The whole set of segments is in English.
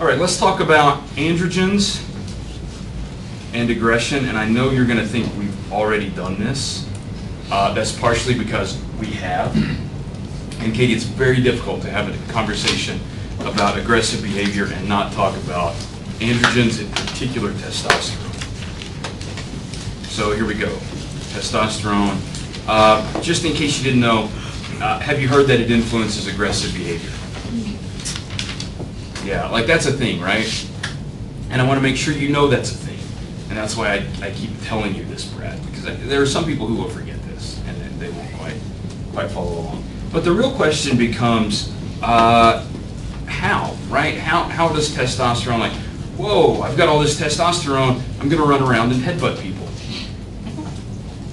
All right, let's talk about androgens and aggression, and I know you're going to think we've already done this. That's partially because we have. And Katie, it's very difficult to have a conversation about aggressive behavior and not talk about androgens, in particular testosterone. So here we go. Testosterone. Just in case you didn't know, have you heard that it influences aggressive behavior? Yeah, like that's a thing, right? And I want to make sure you know that's a thing. And that's why I keep telling you this, Brad, because there are some people who will forget this and they won't quite follow along. But the real question becomes, how, right? How does testosterone, like, whoa, I've got all this testosterone, I'm going to run around and headbutt people.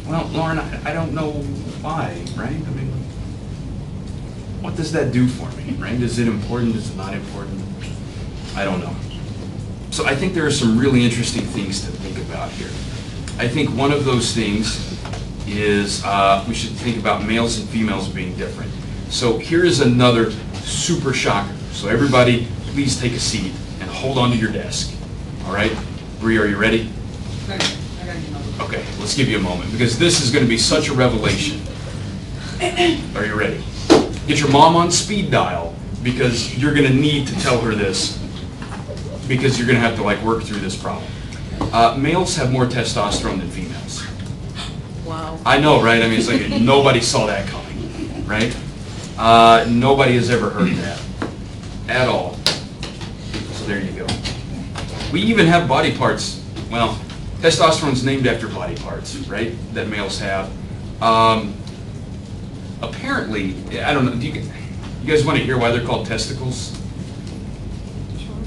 Well, Lauren, I don't know why, right? I mean, what does that do for me, right? Is it important? Is it not important? I don't know. So I think there are some really interesting things to think about here. I think one of those things is we should think about males and females being different. So here is another super shocker. So everybody, please take a seat and hold on to your desk. All right? Bree, are you ready? Okay, let's give you a moment because this is going to be such a revelation. Are you ready? Get your mom on speed dial because you're going to need to tell her this because you're going to have to like work through this problem. Males have more testosterone than females. Wow. I know, right? I mean, it's like nobody saw that coming, right? Nobody has ever heard that at all. So there you go. We even have body parts. Well, testosterone's named after body parts, right? That males have. Apparently, I don't know. Do you guys want to hear why they're called testicles?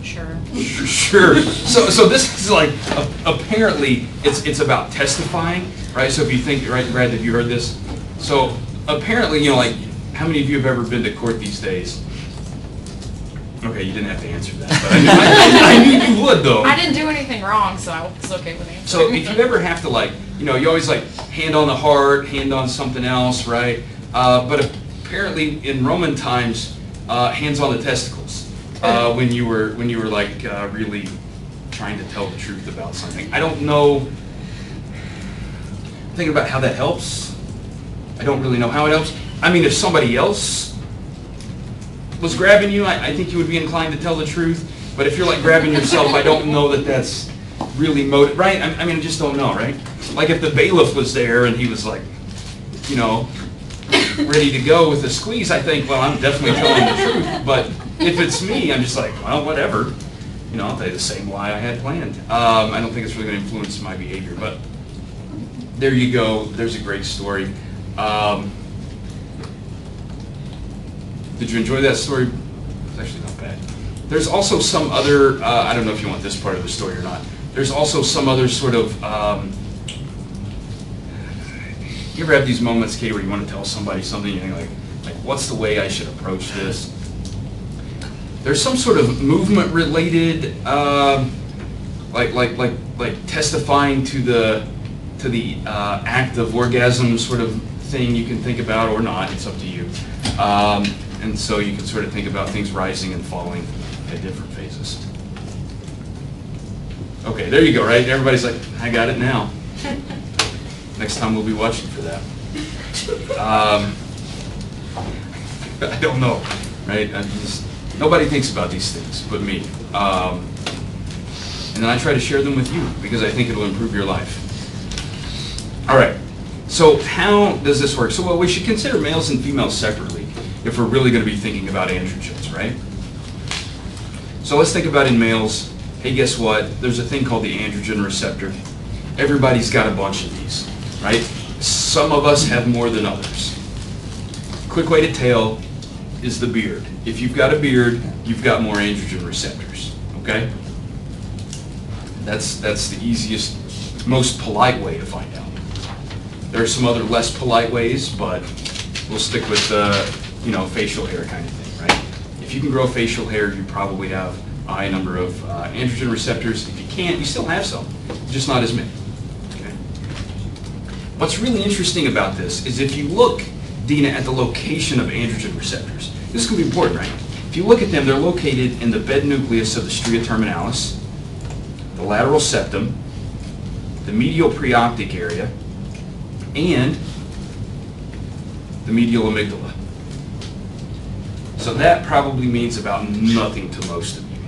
Sure. Sure. So this is like apparently it's about testifying, right? So if you think, right, Brad, have you heard this? So apparently, you know, like how many of you have ever been to court these days? Okay, you didn't have to answer that, but I knew you would though. I didn't do anything wrong, so it's okay with me. So if you ever have to like, you know, you always like hand on the heart, hand on something else, right? But apparently in Roman times, hands on the testicles. When you were like really trying to tell the truth about something. I don't know. Thinking about how that helps. I don't really know how it helps. I mean, if somebody else was grabbing you, I think you would be inclined to tell the truth. But if you're like grabbing yourself, I don't know that that's really right? I mean, I just don't know, right? Like if the bailiff was there and he was like, you know, ready to go with a squeeze, I think, well, I'm definitely telling the truth. But if it's me, I'm just like, well, whatever. You know, I'll tell you the same lie I had planned. I don't think it's really going to influence my behavior, but there you go. There's a great story. Did you enjoy that story? It's actually not bad. There's also some other, I don't know if you want this part of the story or not. There's also some other sort of, you ever have these moments, Kate, where you want to tell somebody something, and you're like what's the way I should approach this? There's some sort of movement-related, like testifying to the act of orgasm sort of thing you can think about or not. It's up to you. And so you can sort of think about things rising and falling at different phases. Okay, there you go. Right? Everybody's like, I got it now. Next time we'll be watching for that. I don't know, right? Nobody thinks about these things but me. And then I try to share them with you because I think it'll improve your life. All right, so how does this work? So well, we should consider males and females separately if we're really going to be thinking about androgens, right? So let's think about in males, hey, guess what? There's a thing called the androgen receptor. Everybody's got a bunch of these, right? Some of us have more than others. Quick way to tell is the beard. If you've got a beard, you've got more androgen receptors, okay? That's the easiest, most polite way to find out. There are some other less polite ways, but we'll stick with you know, facial hair kind of thing, right? If you can grow facial hair, you probably have a high number of androgen receptors. If you can't, you still have some, just not as many. Okay? What's really interesting about this is if you look, Dina, at the location of androgen receptors. This is going to be important, right? If you look at them, they're located in the bed nucleus of the stria terminalis, the lateral septum, the medial preoptic area, and the medial amygdala. So that probably means about nothing to most of you.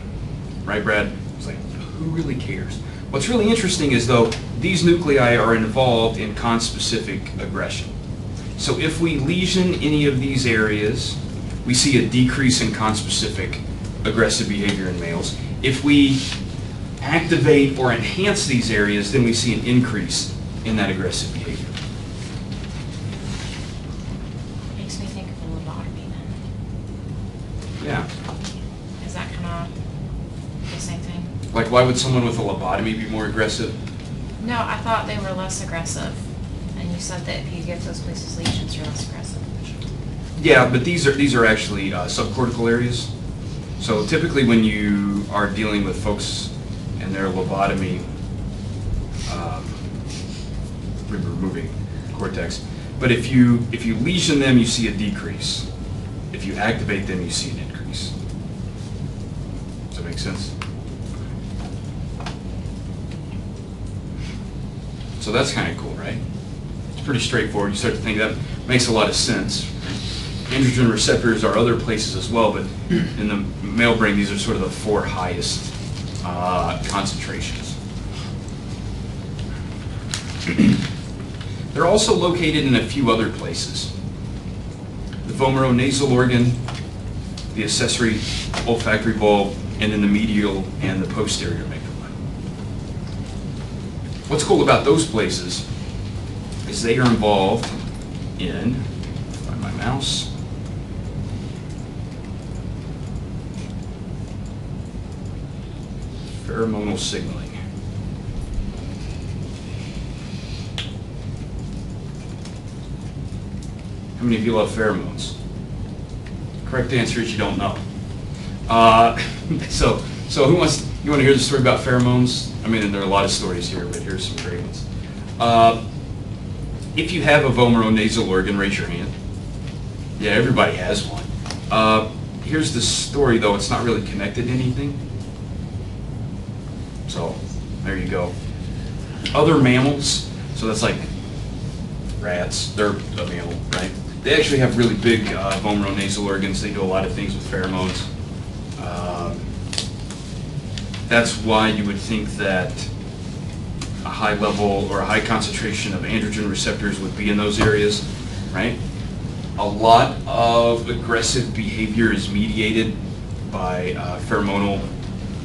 Right, Brad? It's like, who really cares? What's really interesting is, though, these nuclei are involved in conspecific aggression. So if we lesion any of these areas, we see a decrease in conspecific aggressive behavior in males. If we activate or enhance these areas, then we see an increase in that aggressive behavior. Makes me think of a lobotomy then. Yeah. Is that kind of the same thing? Like, why would someone with a lobotomy be more aggressive? No, I thought they were less aggressive. And you said that if you give those places lesions, you're less aggressive. Yeah, but these are actually subcortical areas. So typically when you are dealing with folks and their lobotomy, removing cortex, but if you lesion them, you see a decrease. If you activate them, you see an increase. Does that make sense? So that's kind of cool, right? It's pretty straightforward. You start to think that makes a lot of sense. Androgen receptors are other places as well, but in the male brain, these are sort of the 4 highest concentrations. They're also located in a few other places. The vomeronasal organ, the accessory olfactory bulb, and in the medial and the posterior amygdala. What's cool about those places is they are involved in, find my mouse, pheromonal signaling. How many of you love pheromones? Correct answer is you don't know. So who wants? You want to hear the story about pheromones? I mean, there are a lot of stories here, but here's some great ones. If you have a vomeronasal organ, raise your hand. Yeah, everybody has one. Here's the story, though. It's not really connected to anything. So there you go. Other mammals, so that's like rats, they're a mammal, right? They actually have really big vomeronasal organs. They do a lot of things with pheromones. That's why you would think that a high level or a high concentration of androgen receptors would be in those areas, right? A lot of aggressive behavior is mediated by pheromonal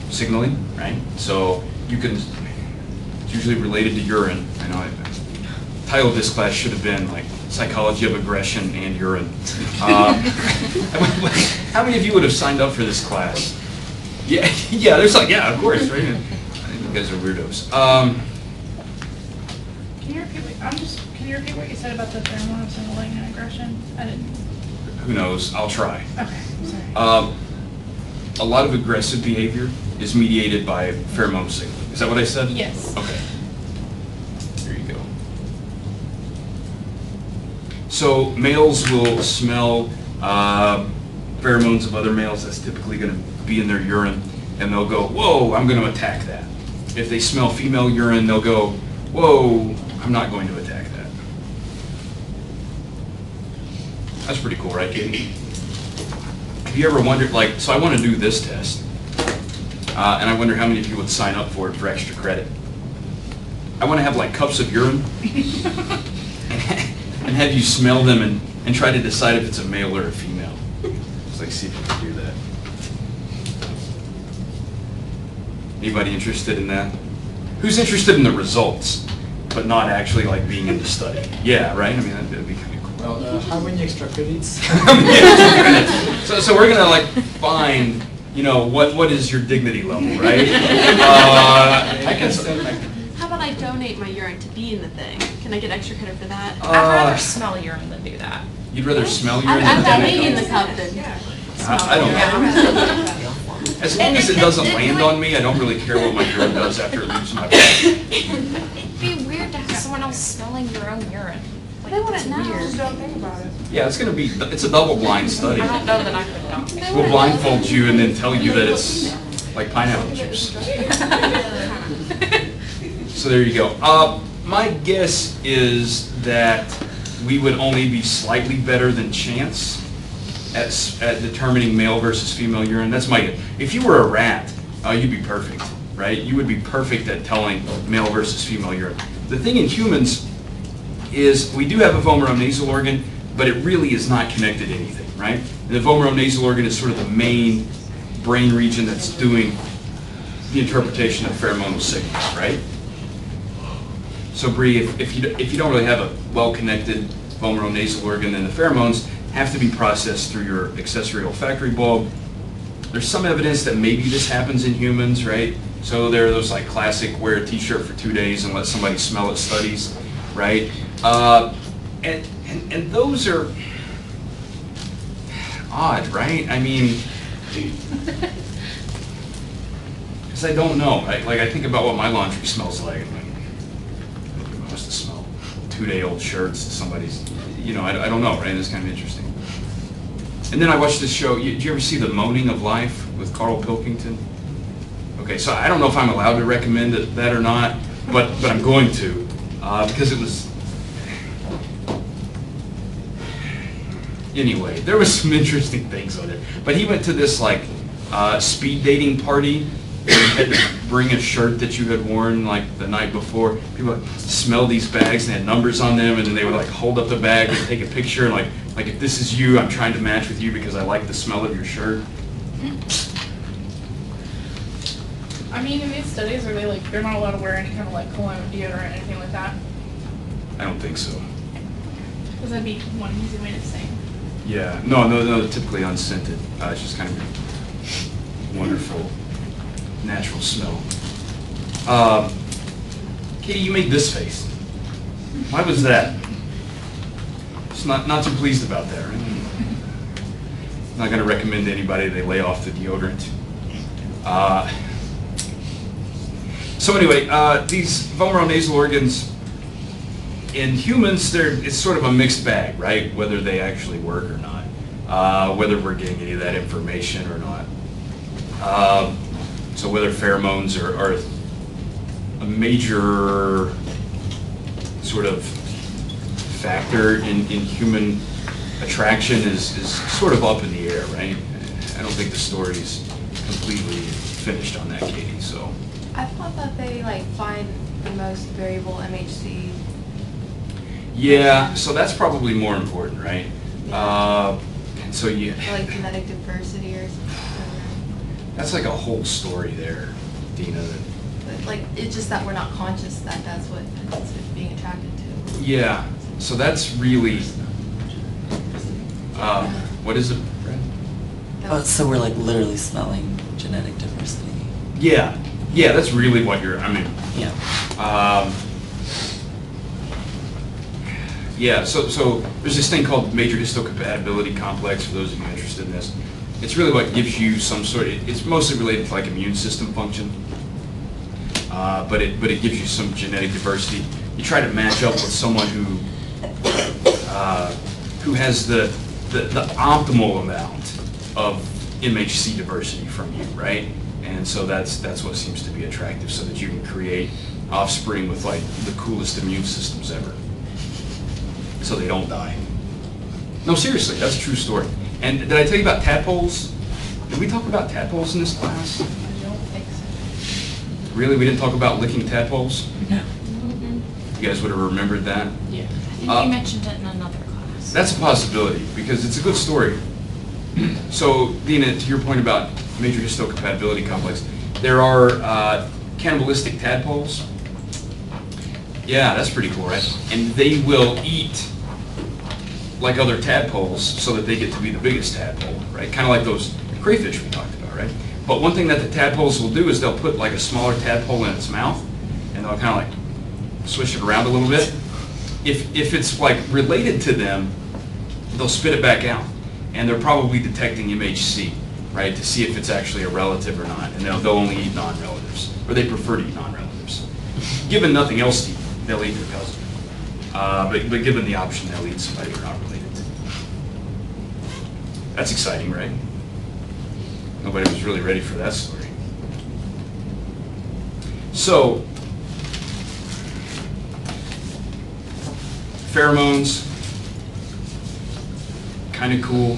signaling, right? So you can, it's usually related to urine. I know the title of this class should have been like Psychology of Aggression and Urine. How many of you would have signed up for this class? Yeah, there's like, yeah, of course, right? I think you guys are weirdos. Can you repeat what you said about the pheromone signaling and aggression? I didn't. Who knows? I'll try. Okay, sorry. A lot of aggressive behavior is mediated by pheromone signaling. Is that what I said? Yes. Okay. There you go. So males will smell pheromones of other males. That's typically going to be in their urine, and they'll go, whoa, I'm going to attack that. If they smell female urine, they'll go, whoa, I'm not going to attack that. That's pretty cool, right, Katie? Have you ever wondered, like, so I want to do this test, and I wonder how many of you would sign up for it for extra credit. I want to have, like, cups of urine, and have you smell them and try to decide if it's a male or a female. Just like, see if you can do that. Anybody interested in that? Who's interested in the results, but not actually like being in the study? Yeah, right? I mean, that'd be kind of cool. Well, how many extra credits? So we're gonna like find, you know, what is your dignity level, right? I can send like. How about I donate my urine to be in the thing? Can I get extra credit for that? I'd rather smell urine than do that. You'd rather smell urine I'm than being in donate? the cup then. I don't know. As long as it doesn't land on me, I don't really care what my urine does after it leaves my body. It'd be weird to have someone else smelling your own urine. But I want it now. Just don't think about it. Yeah, it's a double-blind study. I don't know that I could not. We'll blindfold you and then tell you that it's like pineapple juice. So there you go. My guess is that we would only be slightly better than chance at determining male versus female urine. That's my guess. If you were a rat, you'd be perfect, right? You would be perfect at telling male versus female urine. The thing in humans is we do have a vomeronasal organ, but it really is not connected to anything, right? And the vomeronasal organ is sort of the main brain region that's doing the interpretation of pheromonal signals, right? So Bree, if you don't really have a well-connected vomeronasal organ, then the pheromones have to be processed through your accessory olfactory bulb. There's some evidence that maybe this happens in humans, right? So there are those like classic wear a t-shirt for 2 days and let somebody smell it studies, right? And those are odd, right? I mean, because I don't know. Like I think about what my laundry smells like. I'm like, it must have smelled 2-day-old shirts. Somebody's, I don't know, right? It's kind of interesting. And then I watched this show. Did you ever see The Moaning of Life with Carl Pilkington? Okay, so I don't know if I'm allowed to recommend that or not, but I'm going to because it was. Anyway, there was some interesting things on it. But he went to this like speed dating party. And you had to bring a shirt that you had worn like the night before. People would smell these bags and they had numbers on them, and then they would like hold up the bag and take a picture and like if this is you, I'm trying to match with you because I like the smell of your shirt. I mean, in these studies, are they they're not allowed to wear any kind of like cologne, deodorant, anything like that? I don't think so. Because that'd be one easy way to say. Yeah, no, typically unscented. It's just kind of wonderful, natural smell. Katie, you made this face. Why was that? Just not too pleased about that, right? Not going to recommend to anybody they lay off the deodorant. So anyway, these vomeronasal organs in humans, it's sort of a mixed bag, right? Whether they actually work or not, whether we're getting any of that information or not. So whether pheromones are a major sort of factor in human attraction is sort of up in the air, right? I don't think the story's completely finished on that, Katie, so. I thought that they find the most variable MHC. Yeah, so that's probably more important, right? Yeah. And so you. Or genetic diversity or something. That's like a whole story there, Dina. But it's just that we're not conscious that that's what it's being attracted to. Yeah, so that's really. What is it, Brad? Oh, so we're literally smelling genetic diversity. Yeah, that's really what you're. I mean. Yeah. Yeah, so there's this thing called major histocompatibility complex, for those of you interested in this. It's really what gives you some sort of, it's mostly related to immune system function, but it gives you some genetic diversity. You try to match up with someone who has the optimal amount of MHC diversity from you, right? And so that's what seems to be attractive, so that you can create offspring with the coolest immune systems ever, so they don't die. No, seriously, that's a true story. And did I tell you about tadpoles? Did we talk about tadpoles in this class? I don't think so. Really, we didn't talk about licking tadpoles? No. You guys would have remembered that? Yeah. I think we mentioned it in another class. That's a possibility, because it's a good story. So, Dina, to your point about major histocompatibility complex, there are cannibalistic tadpoles. Yeah, that's pretty cool, right? And they will eat like other tadpoles so that they get to be the biggest tadpole, right? Kind of like those crayfish we talked about, right? But one thing that the tadpoles will do is they'll put a smaller tadpole in its mouth, and they'll kind of swish it around a little bit. If it's related to them, they'll spit it back out, and they're probably detecting MHC, right, to see if it's actually a relative or not, and they'll only eat non-relatives, or they prefer to eat non-relatives. Given nothing else to eat, they'll eat their cousin. But given the option, they'll eat somebody they're not related to. That's exciting, right? Nobody was really ready for that story. So, pheromones, kind of cool.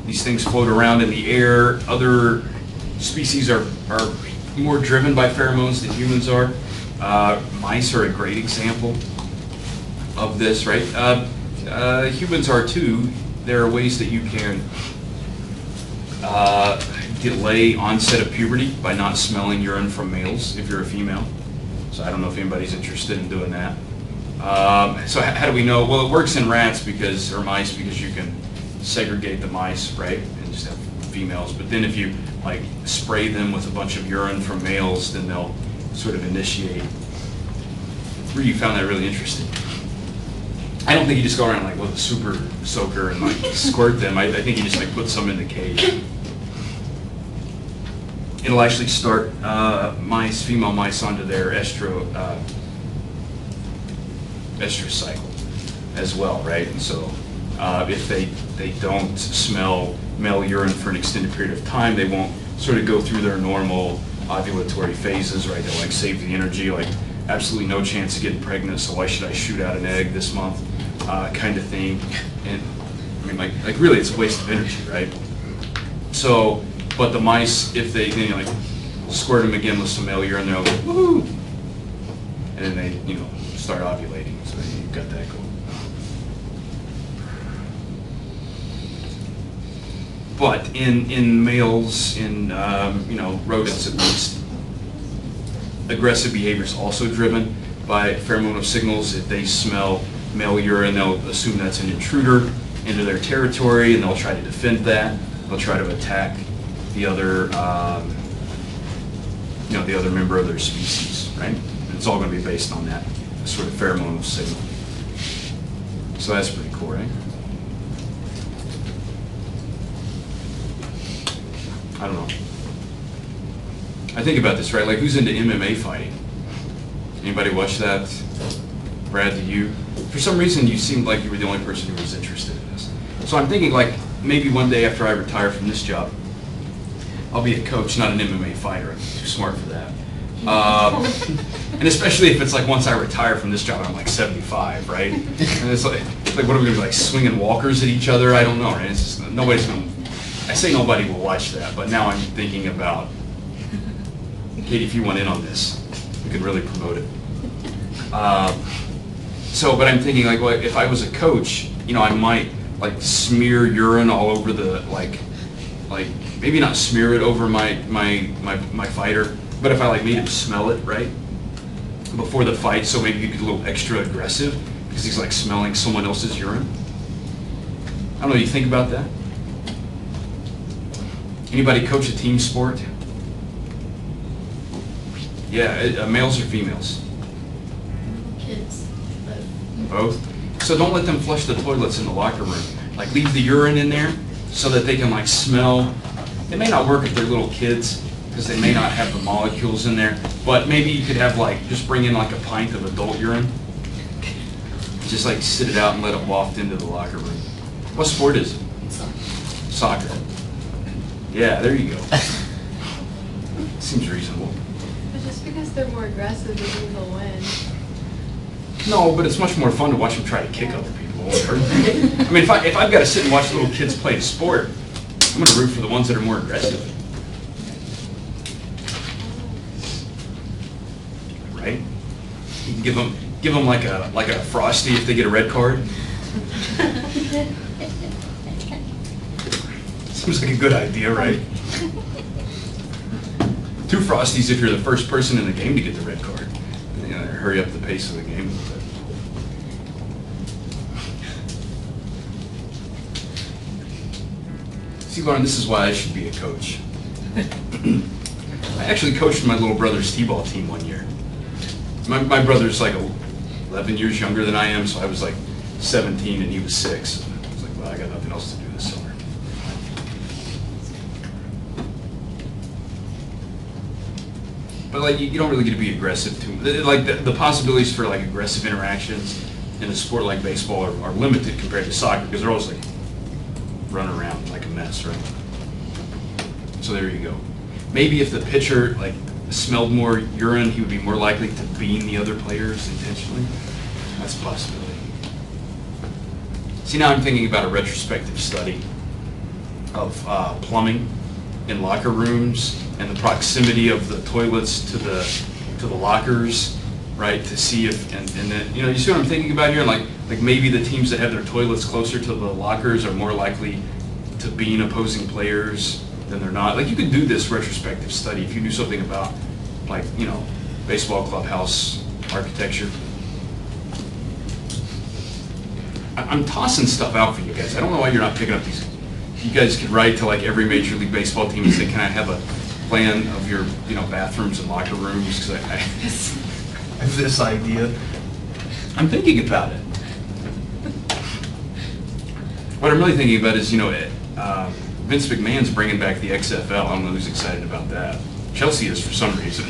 These things float around in the air. Other species are more driven by pheromones than humans are. Mice are a great example of this, right? Humans are too. There are ways that you can delay onset of puberty by not smelling urine from males if you're a female. So I don't know if anybody's interested in doing that. So how do we know? Well, it works in rats or mice because you can segregate the mice, right, and just have females. But then if you like spray them with a bunch of urine from males, then they'll sort of initiate. Really found that really interesting. I don't think you just go around like with a super soaker and like squirt them. I think you just like put some in the cage. It'll actually start female mice onto their estrous cycle as well, right? And so if they don't smell male urine for an extended period of time, they won't sort of go through their normal ovulatory phases, right? They'll like save the energy, like absolutely no chance of getting pregnant, so why should I shoot out an egg this month, kind of thing. And I mean, like really, it's a waste of energy, right? So, but the mice, if they like squirt them again with some male urine, they're like, woohoo, and then they start ovulating. So you've got that going. But in males, in rodents at least, aggressive behavior is also driven by pheromonal signals. If they smell male urine, they'll assume that's an intruder into their territory, and they'll try to defend that. They'll try to attack the other, the other member of their species, right? And it's all going to be based on that sort of pheromonal signal. So that's pretty cool, right? I don't know. I think about this, right? Like, who's into MMA fighting? Anybody watch that? Brad, do you? For some reason, you seemed like you were the only person who was interested in this. So I'm thinking, like, maybe one day after I retire from this job, I'll be a coach, not an MMA fighter. I'm too smart for that. And especially if it's like once I retire from this job, I'm like 75, right? And it's like what are we gonna be like swinging walkers at each other? I don't know, right? It's just nobody's gonna. I say nobody will watch that, but now I'm thinking about, Katie, if you want in on this, we could really promote it. But I'm thinking like, well, if I was a coach, I might like smear urine all over the like maybe not smear it over my fighter, but if I like made him smell it right before the fight, so maybe he could get a little extra aggressive because he's like smelling someone else's urine. I don't know. You think about that? Anybody coach a team sport? Yeah, males or females? Kids. Both. So don't let them flush the toilets in the locker room. Like leave the urine in there so that they can like smell. It may not work if they're little kids because they may not have the molecules in there. But maybe you could have like just bring in like a pint of adult urine. Just like sit it out and let it waft into the locker room. What sport is it? Soccer. Yeah, there you go. Seems reasonable. But just because they're more aggressive doesn't mean they'll win. No, but it's much more fun to watch them try to kick other people. I mean, if I've got to sit and watch little kids play a sport, I'm going to root for the ones that are more aggressive. Right? You can give them like a Frosty if they get a red card. Seems like a good idea, right? 2 Frosties if you're the first person in the game to get the red card. Hurry up the pace of the game a little bit. See, Lauren, this is why I should be a coach. I actually coached my little brother's t-ball team one year. My brother's like 11 years younger than I am, so I was like 17 and he was 6. I was like, well, I got nothing else to do this summer. But like you don't really get to be aggressive too. Like the possibilities for like aggressive interactions in a sport like baseball are limited compared to soccer because they're always like running around like a mess, right? So there you go. Maybe if the pitcher like smelled more urine, he would be more likely to bean the other players intentionally. That's a possibility. See, now I'm thinking about a retrospective study of plumbing in locker rooms and the proximity of the toilets to the lockers, right? To see if and then you see what I'm thinking about here? Like maybe the teams that have their toilets closer to the lockers are more likely to bean opposing players than they're not. Like you could do this retrospective study if you knew something about like baseball clubhouse architecture. I'm tossing stuff out for you guys. I don't know why you're not picking up these. You guys could write to like every Major League Baseball team and say, can I have a plan of your bathrooms and locker rooms? Because I have this idea. I'm thinking about it. What I'm really thinking about is, Vince McMahon's bringing back the XFL. I don't know who's excited about that. Chelsea is for some reason.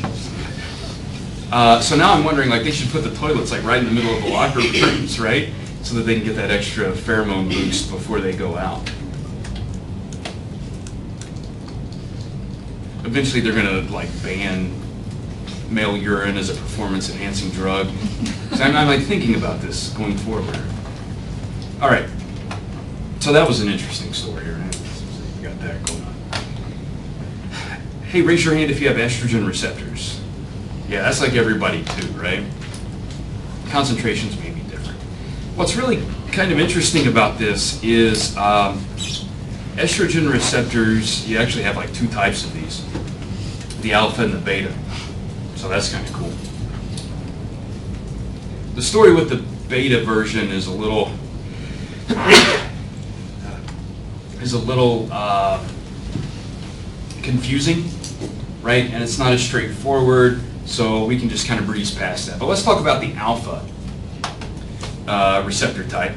So now I'm wondering, like, they should put the toilets like right in the middle of the locker rooms, right? So that they can get that extra pheromone boost before they go out. Eventually they're gonna like ban male urine as a performance enhancing drug. So I'm like thinking about this going forward. All right, so that was an interesting story, right? You got that going on. Hey, raise your hand if you have estrogen receptors. Yeah, that's like everybody too, right? Concentrations may be different. What's really kind of interesting about this is estrogen receptors, you actually have like two types of these, the alpha and the beta. So that's kind of cool. The story with the beta version is a little confusing, right? And it's not as straightforward, so we can just kind of breeze past that. But let's talk about the alpha receptor type.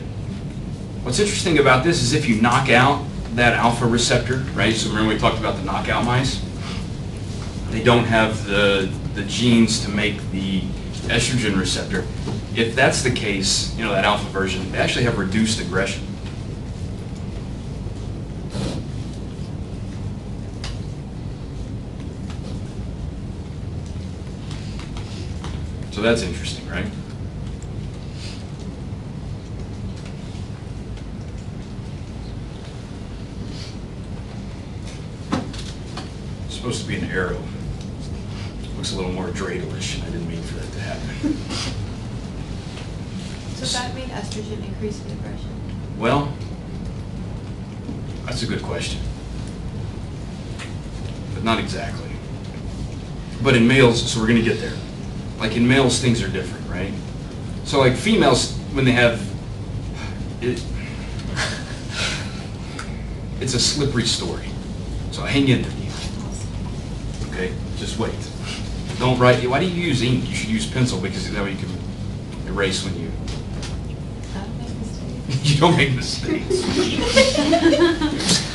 What's interesting about this is if you knock out that alpha receptor, right? So remember we talked about the knockout mice? They don't have the genes to make the estrogen receptor. If that's the case, that alpha version, they actually have reduced aggression. So that's interesting, right? It's supposed to be an arrow. Looks a little more dreidelish, and I didn't mean for that to happen. So that made estrogen increase in aggression? Well, that's a good question. But not exactly. But in males, so we're going to get there. Like in males, things are different, right? So like females, when they have, it's a slippery story. So hang in there. Okay, just wait. Don't write. Why do you use ink? You should use pencil because that way you can erase when you. I don't make mistakes. You don't make mistakes.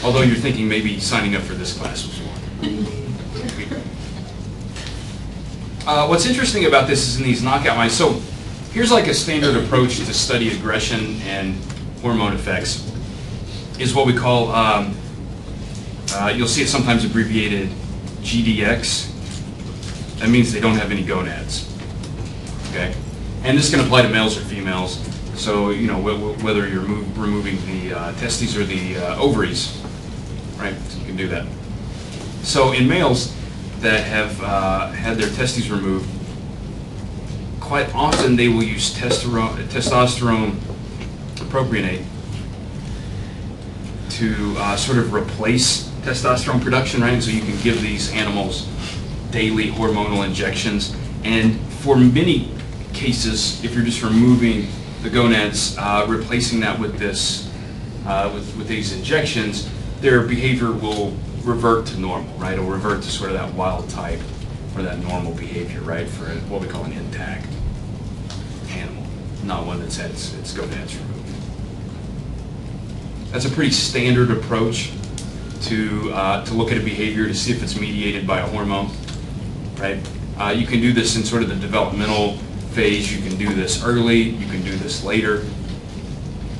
Although you're thinking maybe signing up for this class was one. What's interesting about this is in these knockout mice. So here's like a standard approach to study aggression and hormone effects. Is what we call. You'll see it sometimes abbreviated GDX. That means they don't have any gonads. Okay, and this can apply to males or females. So whether you're removing the testes or the ovaries, right? So you can do that. So in males that have had their testes removed, quite often they will use testosterone propionate to sort of replace testosterone production, right? So you can give these animals daily hormonal injections, and for many cases, if you're just removing the gonads, replacing that with this, with these injections, their behavior will revert to normal, right? It'll revert to sort of that wild type or that normal behavior, right? For what we call an intact animal, not one that's had its gonads removed. That's a pretty standard approach to look at a behavior to see if it's mediated by a hormone, right? You can do this in sort of the developmental phase. You can do this early, you can do this later.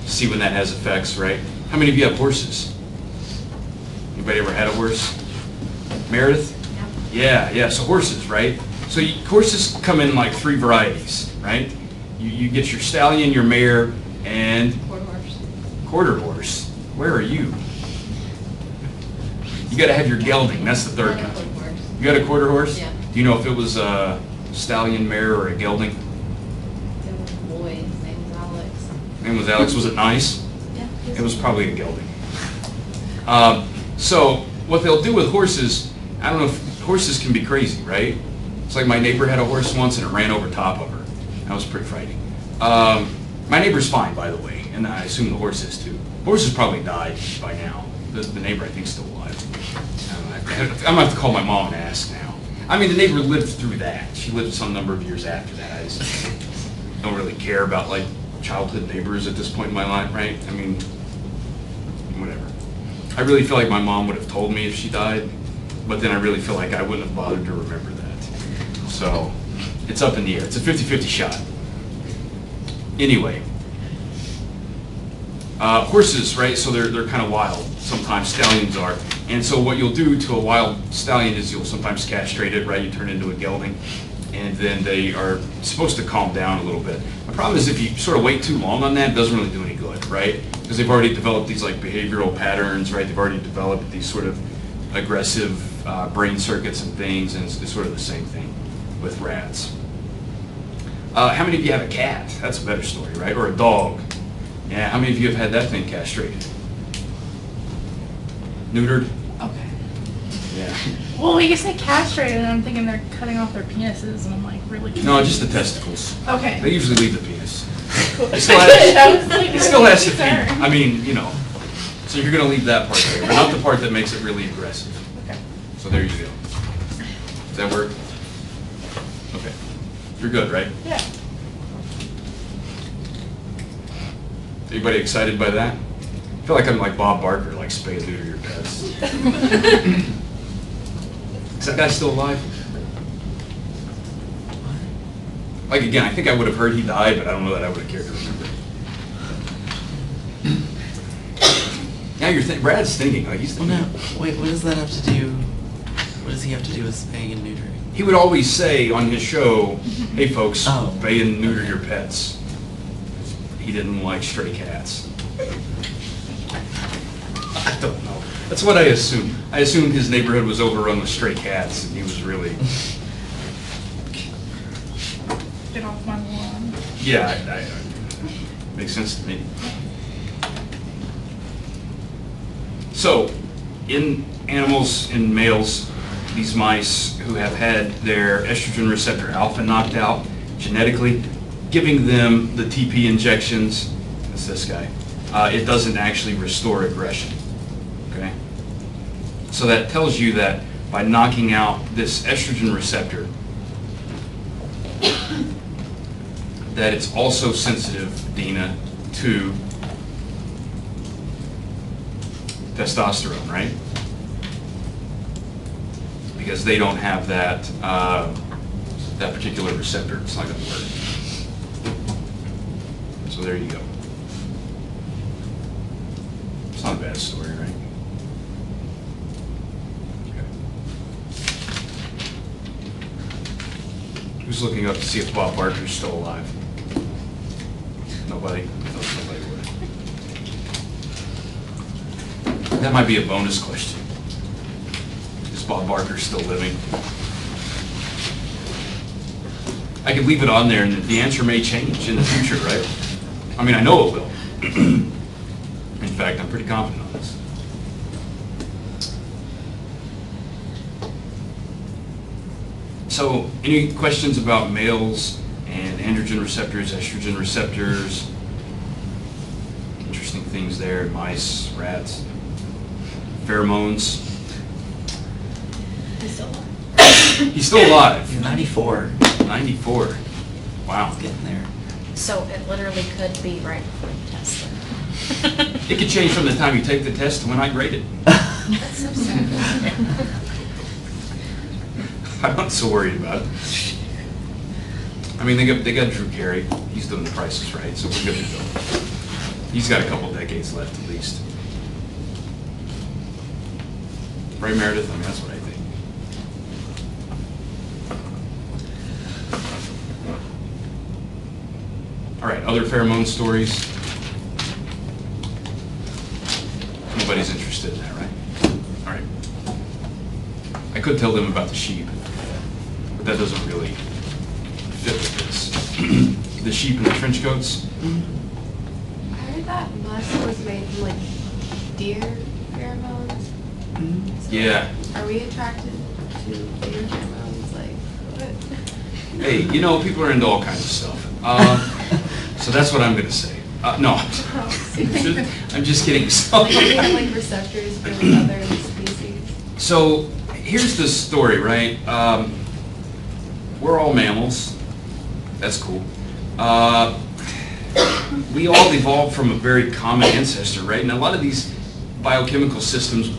See when that has effects, right? How many of you have horses? Anybody ever had a horse? Meredith? Yeah, so horses, right? So horses come in like 3 varieties, right? You get your stallion, your mare, and quarter horse. Where are you? You gotta have your gelding, that's the third kind. You got a quarter horse? Yeah. Do you know if it was a stallion, mare, or a gelding? It was a boy, his name was Alex. Name was Alex, was it nice? Yeah. It was probably a gelding. So what they'll do with horses, I don't know if horses can be crazy, right? It's like my neighbor had a horse once and it ran over top of her. That was pretty frightening. My neighbor's fine, by the way, and I assume the horse is too. Horse has probably died by now. The neighbor, I think, is still alive. I'm gonna have to call my mom and ask now. I mean, the neighbor lived through that. She lived some number of years after that. I just don't really care about like childhood neighbors at this point in my life, right? I mean, whatever. I really feel like my mom would have told me if she died, but then I really feel like I wouldn't have bothered to remember that. So it's up in the air. It's a 50-50 shot. Anyway, horses, right? So they're kind of wild. Sometimes stallions are. And so what you'll do to a wild stallion is you'll sometimes castrate it, right? You turn it into a gelding, and then they are supposed to calm down a little bit. The problem is if you sort of wait too long on that, it doesn't really do any good, right? Because they've already developed these like behavioral patterns, right? They've already developed these sort of aggressive brain circuits and things, and it's sort of the same thing with rats. How many of you have a cat? That's a better story, right? Or a dog. Yeah, how many of you have had that thing castrated? Neutered? Okay. Yeah. Well, you say castrated, and I'm thinking they're cutting off their penises, and I'm like, really? No, just the testicles. They Okay. usually leave the penis. Cool. It still has, I was like, it still has to pee. concerned. I mean, you know. So you're going to leave that part there, but not the part that makes it really aggressive. Okay. So there you go. Does that work? Okay. You're good, right? Yeah. Anybody excited by that? I feel like I'm like Bob Barker, like spay and neuter your pets. Is that guy still alive? Like again, I think I would have heard he died, but I don't know that I would have cared to remember. Now you're Brad's thinking, like he's Well, thinking. no, wait, what does that have to do, what does he have to do with spaying and neutering? He would always say on his show, hey folks, Oh. spay and neuter your pets. He didn't like stray cats. I don't know. That's what I assumed. I assumed his neighborhood was overrun with stray cats, and he was really, Get off my lawn. yeah, makes sense to me. So, in animals, in males, these mice who have had their estrogen receptor alpha knocked out genetically, giving them the TP injections, that's this guy, it doesn't actually restore aggression, okay? So that tells you that by knocking out this estrogen receptor, that it's also sensitive, Dina, to testosterone, right? Because they don't have that that particular receptor. It's not going to work. So there you go. It's not a bad story, right? Okay. Who's looking up to see if Bob Barker's still alive? Nobody? Nobody would. That might be a bonus question. Is Bob Barker still living? I could leave it on there and the answer may change in the future, right? I mean, I know it will. In fact, I'm pretty confident on this. So, any questions about males and androgen receptors, estrogen receptors? Interesting things there, mice, rats, pheromones. He's still alive. He's still alive. He's 94. 94. Wow. He's getting there. So it literally could be right before the test then. It could change from the time you take the test to when I grade it. That's so sad. I'm not so worried about it. I mean, they got Drew Carey. He's doing the prices right, so we're good to go. He's got a couple decades left at least. Right, Meredith? I mean, that's what I think. All right, other pheromone stories. Nobody's interested in that, right? All right. I could tell them about the sheep, but that doesn't really fit with this. The sheep and the trench coats. I heard that musk was made from like deer pheromones. So, Yeah. Are we attracted to deer pheromones? Like, what? Hey, you know, people are into all kinds of stuff. So that's what I'm going to say. No, I'm just kidding. So, Like, do we have like receptors for other species? so here's the story, right? We're all mammals. That's cool. We all evolved from a very common ancestor, right? And a lot of these biochemical systems,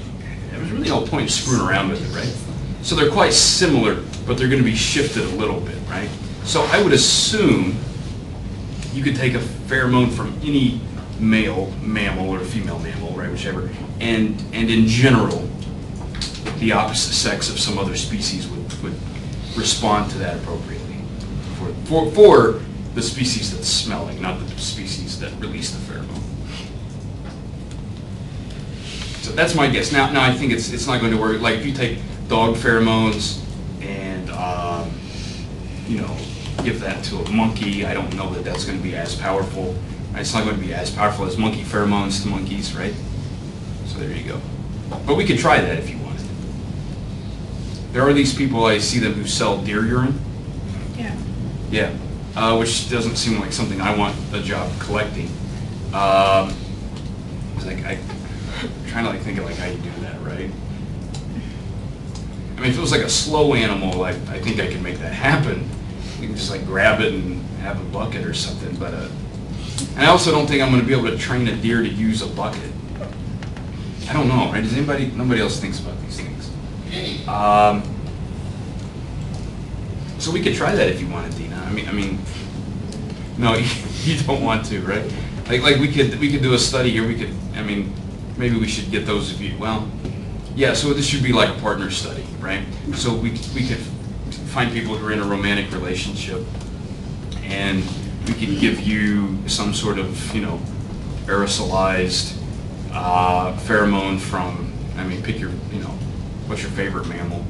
there's really no point in screwing around with it, right? So they're quite similar, but they're going to be shifted a little bit, right? So I would assume you could take a pheromone from any male mammal or female mammal, right, whichever, and in general, the opposite sex of some other species would respond to that appropriately for the species that's smelling, not the species that release the pheromone. So that's my guess. Now I think it's not going to work. Like if you take dog pheromones and you know, give that to a monkey, I don't know that that's going to be as powerful. It's not going to be as powerful as monkey pheromones to monkeys, right? So there you go. But we could try that if you wanted. There are these people, I see them, who sell deer urine. Yeah. Yeah, which doesn't seem like something I want a job collecting. It's like I'm trying to like think of like how you do that, right? I mean, if it was like a slow animal, like I think I could make that happen. You can just like grab it and have a bucket or something. But and I also don't think I'm going to be able to train a deer to use a bucket. I don't know, right? Does anybody? Nobody else thinks about these things. So we could try that if you wanted, Dina. I mean, no, you don't want to, right? Like we could do a study here. We could, I mean, maybe we should get those of you. Well, yeah. So this should be like a partner study, right? So we could find people who are in a romantic relationship, and we could give you some sort of, you know, aerosolized pheromone from. I mean, pick your, you know, what's your favorite mammal?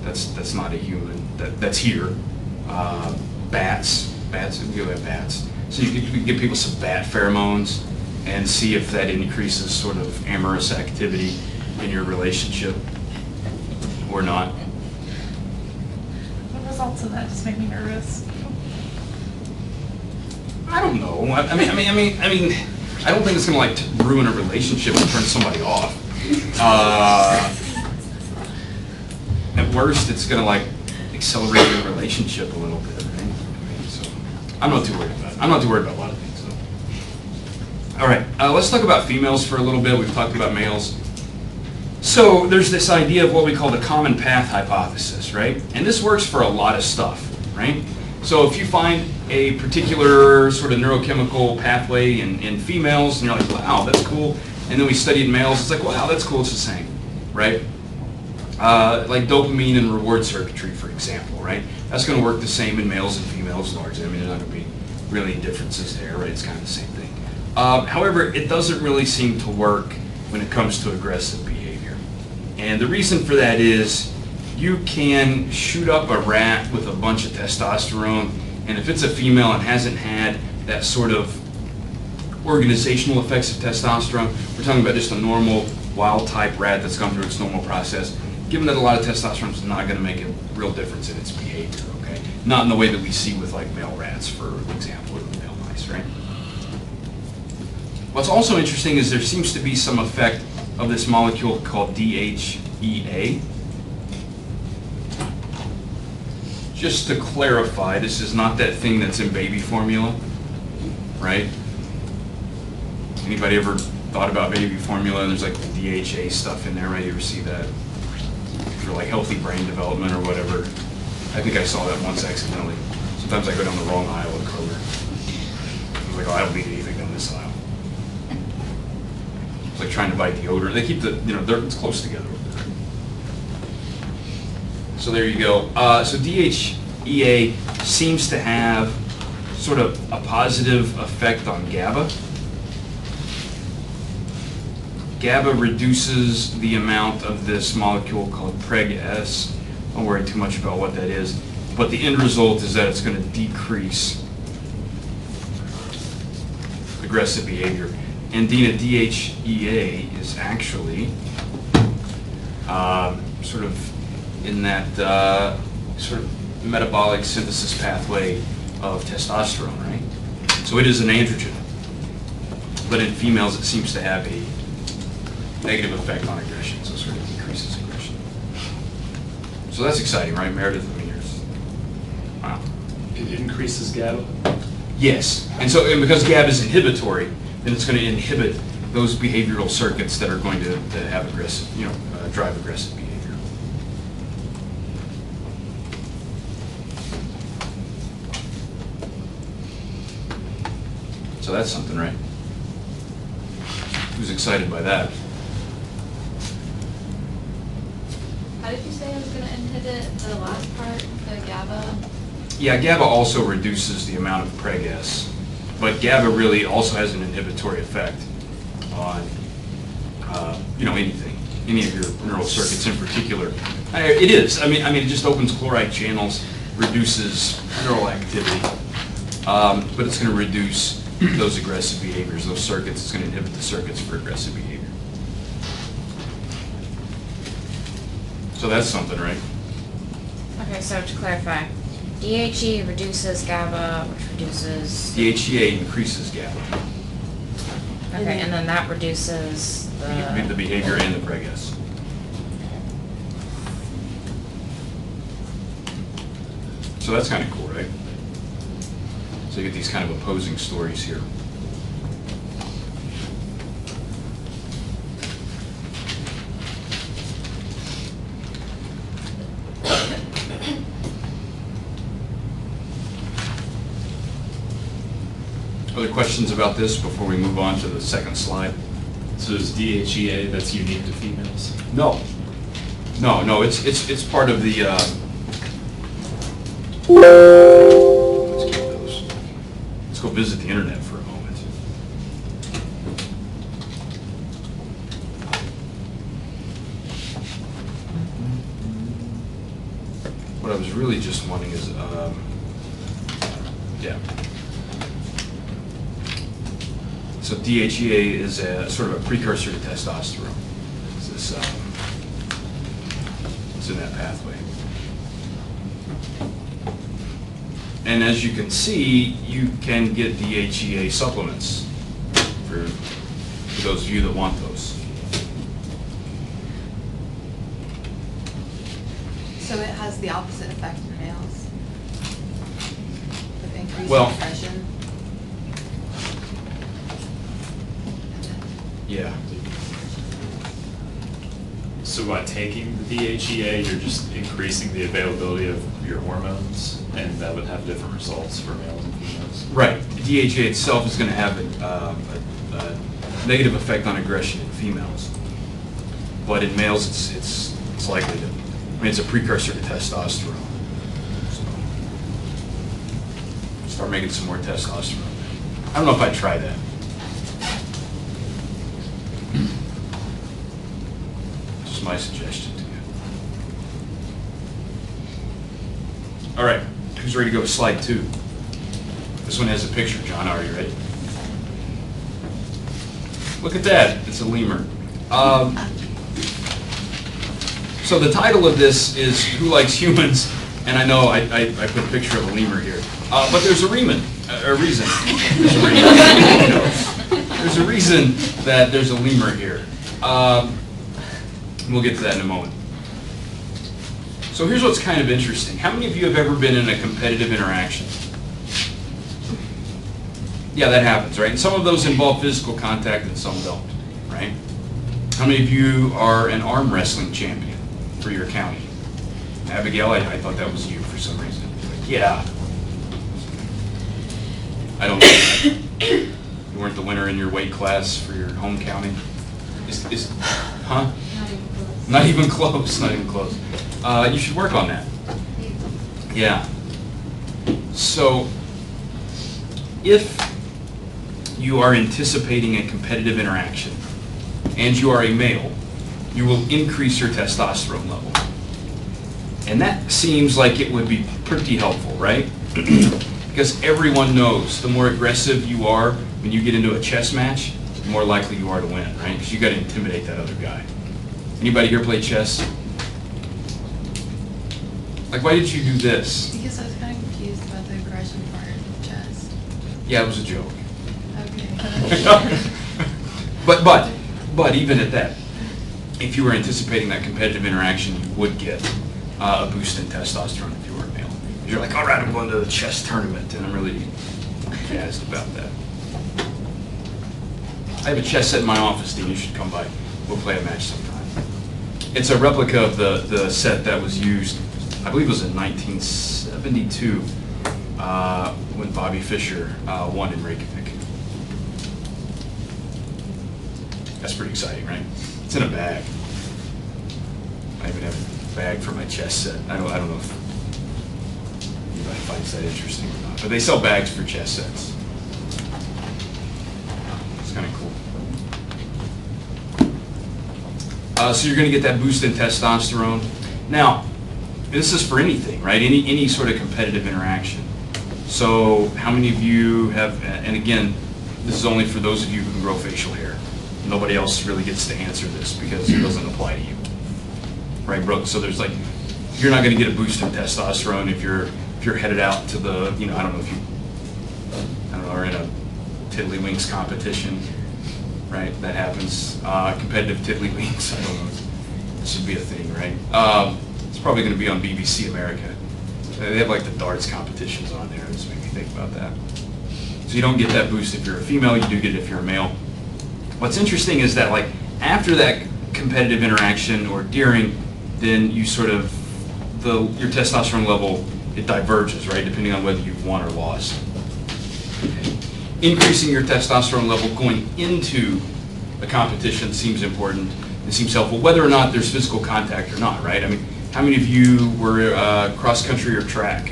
That's not a human. That's here. Bats. We have bats. So you could give people some bat pheromones and see if that increases sort of amorous activity in your relationship or not. The results of that just make me nervous. I don't know. I mean, I don't think it's gonna like ruin a relationship and turn somebody off. At worst, it's gonna like accelerate your relationship a little bit, right? I mean, so I'm not too worried about it. I'm not too worried about a lot of things, though. All right, let's talk about females for a little bit. We've talked about males. So there's this idea of what we call the common path hypothesis, right? And this works for a lot of stuff, right? So if you find a particular sort of neurochemical pathway in females, and you're like, wow, that's cool. And then we studied males, it's like, wow, that's cool, it's the same, right? Like dopamine and reward circuitry, for example, right? That's going to work the same in males and females largely. I mean, there's not going to be really any differences there, right? It's kind of the same thing. However, it doesn't really seem to work when it comes to aggressive behavior. And the reason for that is you can shoot up a rat with a bunch of testosterone, and if it's a female and hasn't had that sort of organizational effects of testosterone, we're talking about just a normal wild type rat that's gone through its normal process. Given that a lot of testosterone is not going to make a real difference in its behavior, okay? Not in the way that we see with like male rats, for example, or male mice, right? What's also interesting is there seems to be some effect of this molecule called DHEA. Just to clarify, this is not that thing that's in baby formula, right? Anybody ever thought about baby formula and there's like the DHA stuff in there, right? You ever see that? For like healthy brain development or whatever. I think I saw that once accidentally. Some Sometimes I go down the wrong aisle at Kroger. I'm like, oh, I don't need anything down this aisle. It's like trying to buy deodorant. They keep it's close together over there. So there you go. So DHEA seems to have sort of a positive effect on GABA. GABA reduces the amount of this molecule called PregS. Don't worry too much about what that is. But the end result is that it's going to decrease aggressive behavior. And Dina, DHEA is actually sort of in that sort of metabolic synthesis pathway of testosterone, right? So it is an androgen. But in females, it seems to have a negative effect on aggression, so it sort of decreases aggression. So that's exciting, right, Meredith? I mean, wow. It increases GABA? Yes, and because GABA is inhibitory, then it's going to inhibit those behavioral circuits that are going to have aggressive, drive aggressive behavior. So that's something, right? Who's excited by that? How did you say it was going to inhibit the last part, the GABA? Yeah, GABA also reduces the amount of PregS, but GABA really also has an inhibitory effect on, anything, any of your neural circuits in particular. It is. I mean, it just opens chloride channels, reduces neural activity, but it's going to reduce those aggressive behaviors, those circuits. It's going to inhibit the circuits for aggressive behavior. So that's something, right? Okay, so to clarify, DHE reduces GABA, which reduces... DHEA increases GABA, Okay, and then that reduces the behavior and the PregS. So that's kind of cool, right? So you get these kind of opposing stories here. Other questions about this before we move on to the second slide? So is DHEA that's unique to females? No, it's part of the. Let's keep those. Let's go visit the internet for a moment. What I was really just wanting is, yeah. So DHEA is a sort of a precursor to testosterone. It's in that pathway. And as you can see, you can get DHEA supplements for those of you that want those. So it has the opposite effect in males? With increased Well, aggression? Yeah. So by taking the DHEA, you're just increasing the availability of your hormones, and that would have different results for males and females? Right. DHEA itself is going to have a negative effect on aggression in females. But in males, it's likely to, it's a precursor to testosterone. So, start making some more testosterone. I don't know if I'd try that. Just my suggestion to you. All right, who's ready to go to slide 2? This one has a picture, John. Are you ready? Look at that. It's a lemur. So the title of this is Who Likes Humans? And I know I put a picture of a lemur here. But there's a reason. There's a reason that there's a lemur here. We'll get to that in a moment. So here's what's kind of interesting. How many of you have ever been in a competitive interaction? Yeah, that happens, right? And some of those involve physical contact and some don't, right? How many of you are an arm wrestling champion for your county? Abigail, I thought that was you for some reason. Like, yeah. I don't know. You weren't the winner in your weight class for your home counting? Huh? Not even close, not even close. You should work on that. Yeah. So, if you are anticipating a competitive interaction and you are a male, you will increase your testosterone level. And that seems like it would be pretty helpful, right? Because everyone knows the more aggressive you are when you get into a chess match, the more likely you are to win, right? Because you got to intimidate that other guy. Anybody here play chess? Like, why did you do this? Because I was kind of confused about the aggression part of chess. Yeah, it was a joke. Okay. But even at that, if you were anticipating that competitive interaction, you would get a boost in testosterone if you were a male. You're like, all right, I'm going to the chess tournament, and I'm really jazzed about that. I have a chess set in my office, Dean. You should come by. We'll play a match sometime. It's a replica of the set that was used, I believe it was in 1972, when Bobby Fischer won in Reykjavik. That's pretty exciting, right? It's in a bag. I even have a bag for my chess set. I don't know if anybody finds that interesting or not, but they sell bags for chess sets. It's kind of cool. So you're going to get that boost in testosterone. Now, this is for anything, right? Any sort of competitive interaction. So how many of you have, and again, this is only for those of you who can grow facial hair. Nobody else really gets to answer this because it doesn't apply to you. Right, Brooke? So there's like, you're not going to get a boost in testosterone if you're headed out to the, I don't know if you, are in a tiddlywinks competition, right? That happens. Competitive tiddlywinks, I don't know. This should be a thing, right? It's probably going to be on BBC America. They have like the darts competitions on there. Just made me think about that. So you don't get that boost if you're a female. You do get it if you're a male. What's interesting is that like after that competitive interaction or during, then you sort of, your testosterone level, it diverges, right, depending on whether you've won or lost. Okay. Increasing your testosterone level going into a competition seems important. It seems helpful, whether or not there's physical contact or not, right? I mean, how many of you were cross country or track?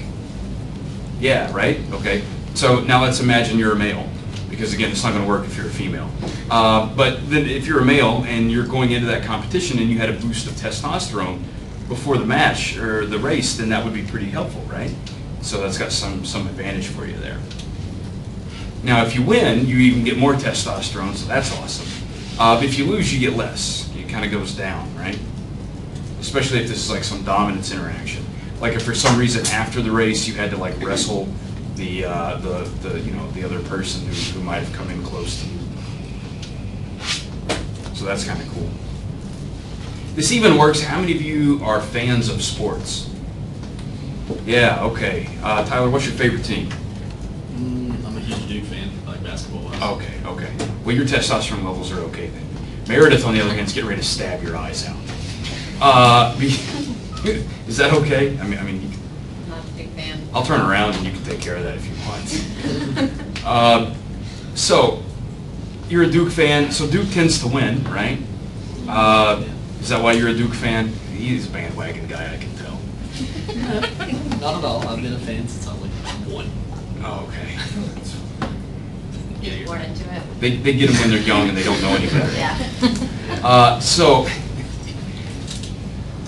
Yeah, right? Okay. So now let's imagine you're a male, because again, it's not going to work if you're a female. But then if you're a male and you're going into that competition and you had a boost of testosterone before the match or the race, then that would be pretty helpful, right? So that's got some advantage for you there. Now, if you win, you even get more testosterone, so that's awesome. If you lose, you get less. It kind of goes down, right? Especially if this is like some dominance interaction. Like if for some reason after the race you had to like wrestle the other person who might have come in close to you. So that's kind of cool. This even works. How many of you are fans of sports? Yeah, okay. Tyler, what's your favorite team? I'm a huge Duke fan, like basketball-wise. Okay. Well, your testosterone levels are okay then. Meredith, on the other hand, is getting ready to stab your eyes out. Is that okay? I mean, you can, Not a big fan. I'll turn around and you can take care of that if you want. So, you're a Duke fan. So Duke tends to win, right? Is that why you're a Duke fan? He's a bandwagon guy, I can tell. Not at all. I've been a fan since I was like 1. Oh, okay. You're born into it. They get them when they're young and they don't know any better. Yeah. So,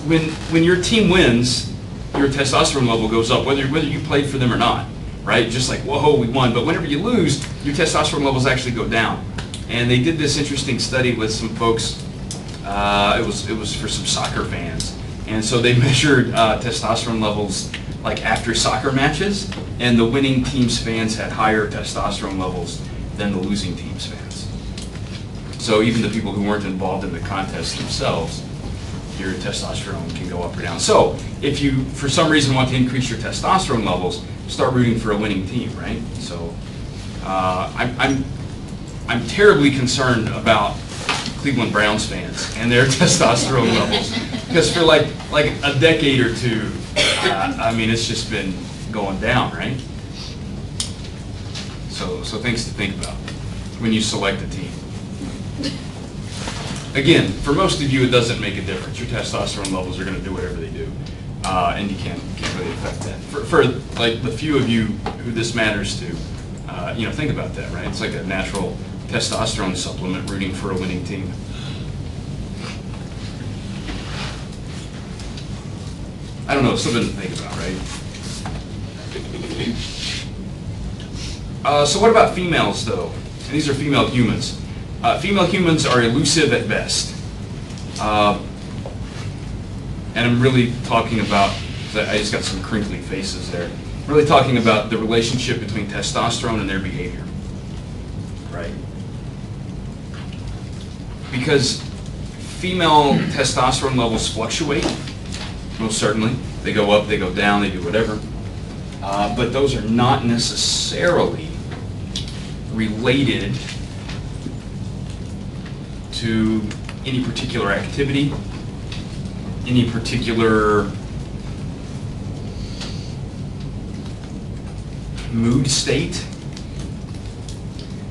when your team wins, your testosterone level goes up, whether you played for them or not, right? Just like, whoa, we won. But whenever you lose, your testosterone levels actually go down. And they did this interesting study with some folks. It was for some soccer fans, and so they measured testosterone levels like after soccer matches, and the winning team's fans had higher testosterone levels than the losing team's fans. So even the people who weren't involved in the contest themselves, your testosterone can go up or down. So if you, for some reason, want to increase your testosterone levels, start rooting for a winning team, right? So I'm terribly concerned about Cleveland Browns fans and their testosterone levels, because for like a decade or two, I mean, it's just been going down, right? So things to think about when you select a team. Again, for most of you, it doesn't make a difference. Your testosterone levels are going to do whatever they do, and you can't really affect that. For like the few of you who this matters to, think about that, right? It's like a natural testosterone supplement rooting for a winning team. I don't know, something to think about, right? So what about females, though? And these are female humans. Female humans are elusive at best. And I'm really talking about, I just got some crinkly faces there. I'm really talking about the relationship between testosterone and their behavior, right? Because female testosterone levels fluctuate, most certainly. They go up, they go down, they do whatever. But those are not necessarily related to any particular activity, any particular mood state.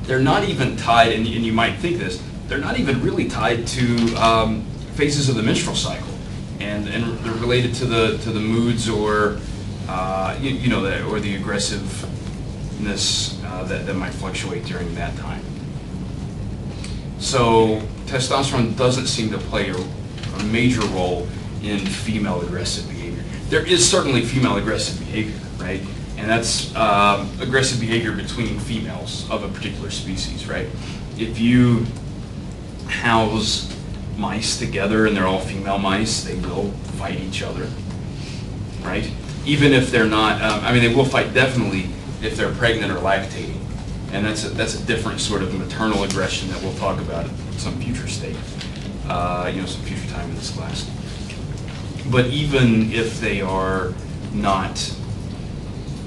They're not even tied, and you might think this, they're not even really tied to phases of the menstrual cycle, and they're related to the moods or or the aggressiveness that might fluctuate during that time. So testosterone doesn't seem to play a major role in female aggressive behavior. There is certainly female aggressive behavior, right? And that's aggressive behavior between females of a particular species, right? If you house mice together and they're all female mice, they will fight each other, right? Even if they're not, they will fight definitely if they're pregnant or lactating. And that's a different sort of maternal aggression that we'll talk about at some future state, some future time in this class. But even if they are not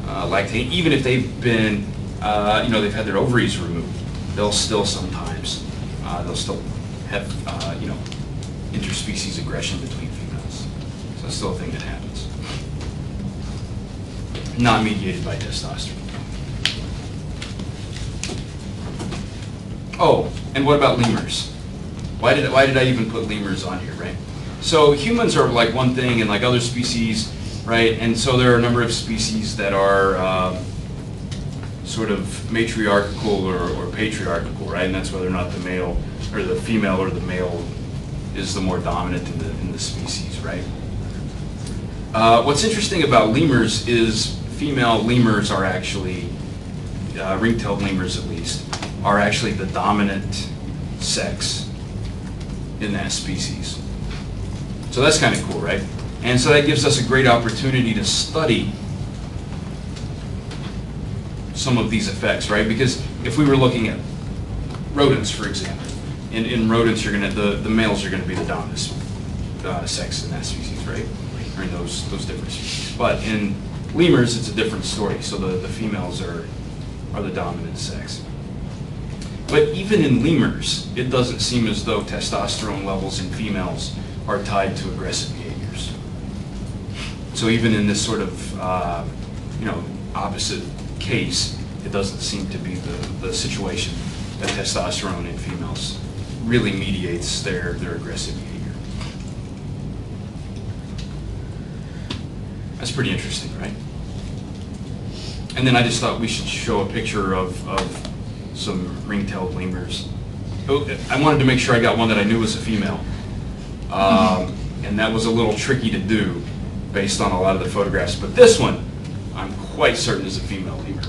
lactating, even if they've been, they've had their ovaries removed, they'll still sometimes, have, interspecies aggression between females. So that's still a thing that happens. Not mediated by testosterone. Oh, and what about lemurs? Why did I even put lemurs on here, right? So humans are like one thing, and like other species, right? And so there are a number of species that are sort of matriarchal or patriarchal, right? And that's whether or not the male or the female or the male is the more dominant in the species, right? What's interesting about lemurs is female lemurs are actually, ring-tailed lemurs at least, are actually the dominant sex in that species. So that's kind of cool, right? And so that gives us a great opportunity to study some of these effects, right? Because if we were looking at rodents, for example, in rodents, the males are going to be the dominant sex in that species, right? Or in those different species. But in lemurs, it's a different story. So the females are the dominant sex. But even in lemurs, it doesn't seem as though testosterone levels in females are tied to aggressive behaviors. So even in this sort of opposite case, it doesn't seem to be the situation that testosterone in females really mediates their aggressive behavior. That's pretty interesting, right? And then I just thought we should show a picture of some ring-tailed lemurs. Oh, I wanted to make sure I got one that I knew was a female. And that was a little tricky to do based on a lot of the photographs. But this one, I'm quite certain is a female lemur.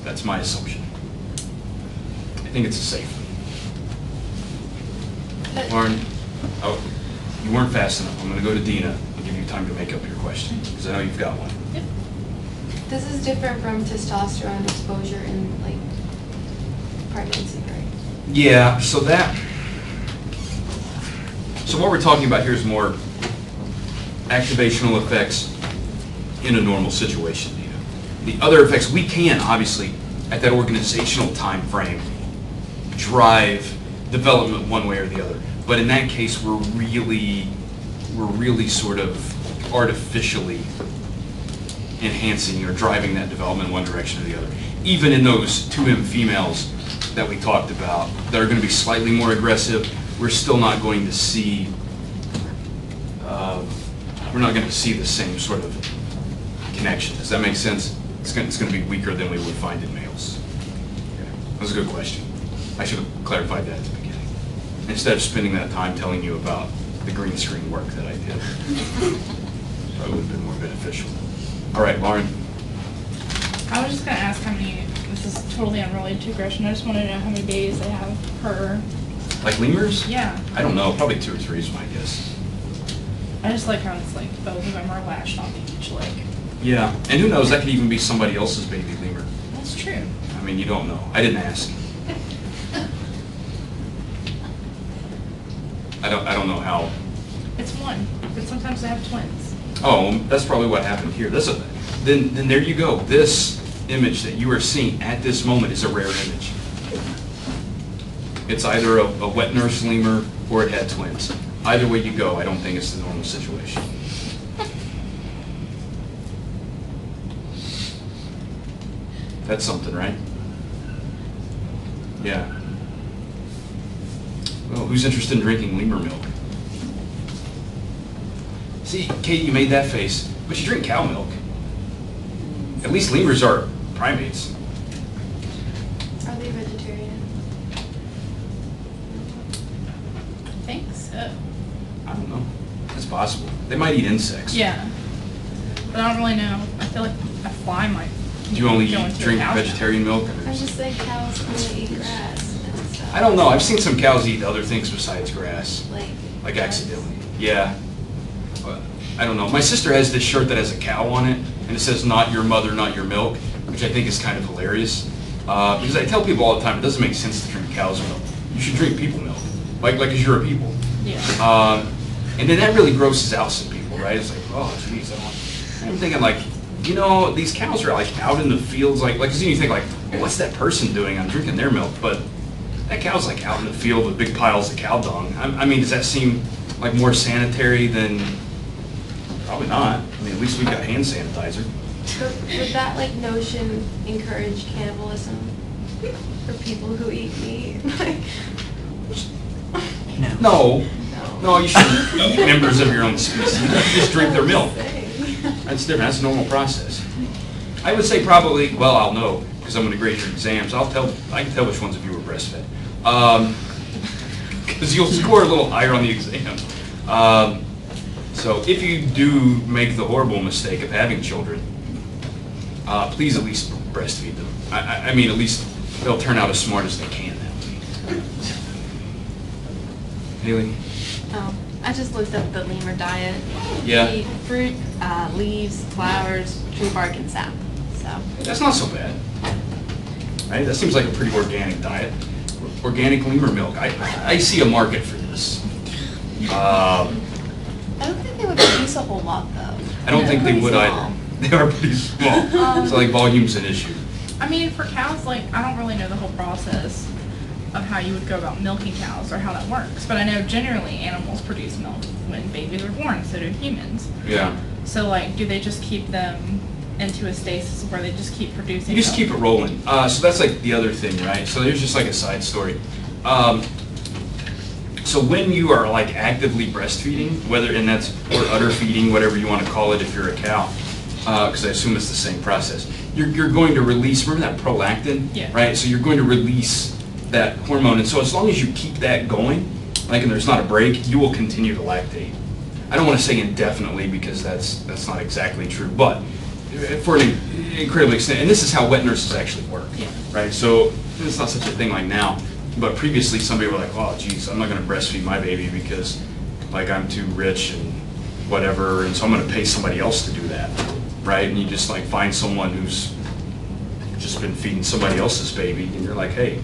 That's my assumption. I think it's a safe one. Lauren, you weren't fast enough. I'm going to go to Dina and give you time to make up your question, because I know you've got one. Yep. This is different from testosterone exposure in like pregnancy, right? Yeah, so what we're talking about here is more activational effects in a normal situation. The other effects, we can obviously, at that organizational time frame, drive development one way or the other. But in that case, we're really sort of artificially enhancing or driving that development in one direction or the other. Even in those 2M females that we talked about that are going to be slightly more aggressive, we're still not going to see the same sort of connection. Does that make sense? It's going to be weaker than we would find in males. Okay. That was a good question. I should have clarified that at the beginning, instead of spending that time telling you about the green screen work that I did. Probably would have been more beneficial. All right, Lauren. I was just gonna ask how many, this is totally unrelated to aggression, I just wanna know how many babies they have per, Like lemurs? yeah. I don't know, probably 2 or 3 is my guess. I just like how it's like both of them are latched onto each leg. Yeah, and who knows, that could even be somebody else's baby lemur. That's true. I mean, you don't know. I didn't ask. I don't know how. It's one, but sometimes they have twins. Oh, that's probably what happened here. Then there you go. This image that you are seeing at this moment is a rare image. It's either a wet nurse lemur or it had twins. Either way you go, I don't think it's the normal situation. That's something, right? Yeah. Well, who's interested in drinking lemur milk? See, Kate, you made that face, but you drink cow milk. At least lemurs are primates. Are they vegetarian? I think so. I don't know. It's possible. They might eat insects. Yeah. But I don't really know. I feel like a fly might. Do you only go into a drink cow's vegetarian milk? I just think cows only eat grass and stuff. I don't know. I've seen some cows eat other things besides grass. Like grass. accidentally. Yeah. But I don't know. My sister has this shirt that has a cow on it, and it says, "Not your mother, not your milk," which I think is kind of hilarious. Because I tell people all the time, it doesn't make sense to drink cow's milk. You should drink people milk, like as you're a people. Yeah. And then that really grosses out some people, right? It's like, oh, geez, I don't want. And I'm thinking, like, you know, these cows are like out in the fields, like, because then you think, like, well, what's that person doing? I'm drinking their milk, but that cow's like out in the field with big piles of cow dung. I mean, does that seem like more sanitary than? Probably not. I mean, at least we've got hand sanitizer. But would that like notion encourage cannibalism for people who eat meat? Like, No, no. no, you shouldn't eat members of your own species. You just drink their milk. Saying. That's different. That's a normal process. I would say probably. Well, I'll know because I'm going to grade your exams. I can tell which ones of you were breastfed. Because you'll score a little higher on the exam. So if you do make the horrible mistake of having children, please at least breastfeed them. I mean, at least they'll turn out as smart as they can that way. Haley? I just looked up the lemur diet. Yeah. They eat fruit, leaves, flowers, tree bark, and sap. So. That's not so bad. Right? That seems like a pretty organic diet. Organic lemur milk. I see a market for this. I don't think they would produce a whole lot though. I don't think they Pretty would small. either. They are pretty small. So like volume's an issue. I mean, for cows, like, I don't really know the whole process of how you would go about milking cows or how that works. But I know generally animals produce milk when babies are born, so do humans. Yeah. So, like, do they just keep them into a stasis where they just keep producing You just milk? keep it rolling. So that's like the other thing, right? So there's just like a side story. So when you are like actively breastfeeding, and that's or udder feeding, whatever you want to call it if you're a cow, because I assume it's the same process. You're going to release. Remember that prolactin, Yeah. right? So you're going to release that hormone, and so as long as you keep that going, like and there's not a break, you will continue to lactate. I don't want to say indefinitely because that's not exactly true, but for an incredibly extent, and this is how wet nurses actually work, Yeah. right? So it's not such a thing like now, but previously somebody were like, oh, geez, I'm not going to breastfeed my baby because like I'm too rich and whatever, and so I'm going to pay somebody else to do that, right? And you just like find someone who's just been feeding somebody else's baby, and you're like, hey,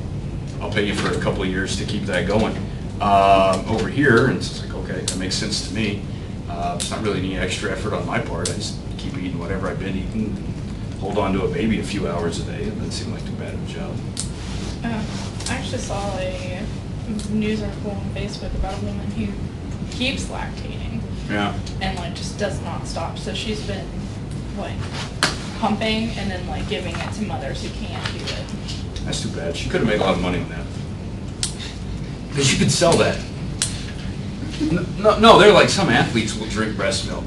I'll pay you for a couple of years to keep that going over here, and it's like, okay, that makes sense to me. It's not really any extra effort on my part. I just keep eating whatever I've been eating, and hold on to a baby a few hours a day. It doesn't seem like too bad of a job. I actually saw a news article on Facebook about a woman who keeps lactating Yeah. and like just does not stop. So she's been, what, pumping and then like giving it to mothers who can't do it. That's too bad. She could have made a lot of money on that. Because you could sell that. No, they're like some athletes will drink breast milk.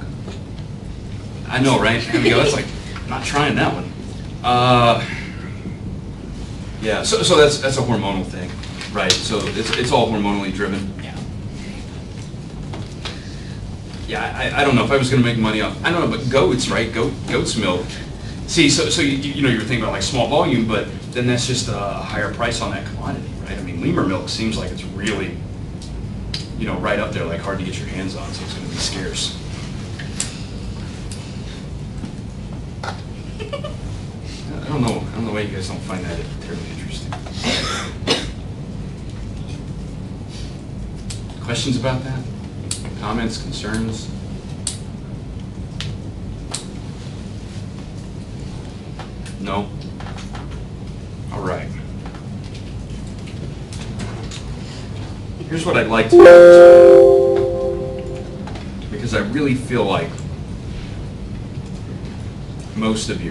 I know, right? And we go, that's like, I'm not trying that one. Yeah, so that's a hormonal thing, right? So it's all hormonally driven. Yeah. Yeah, I don't know if I was going to make money off. I don't know, but goats, right? Goat's milk. See, so you know you were thinking about like small volume, but then that's just a higher price on that commodity, right? I mean, lemur milk seems like it's really, you know, right up there, like hard to get your hands on, so it's going to be scarce. I don't know why you guys don't find that terribly interesting. Questions about that? Comments, concerns? No? All right. Here's what I'd like to do, because I really feel like most of you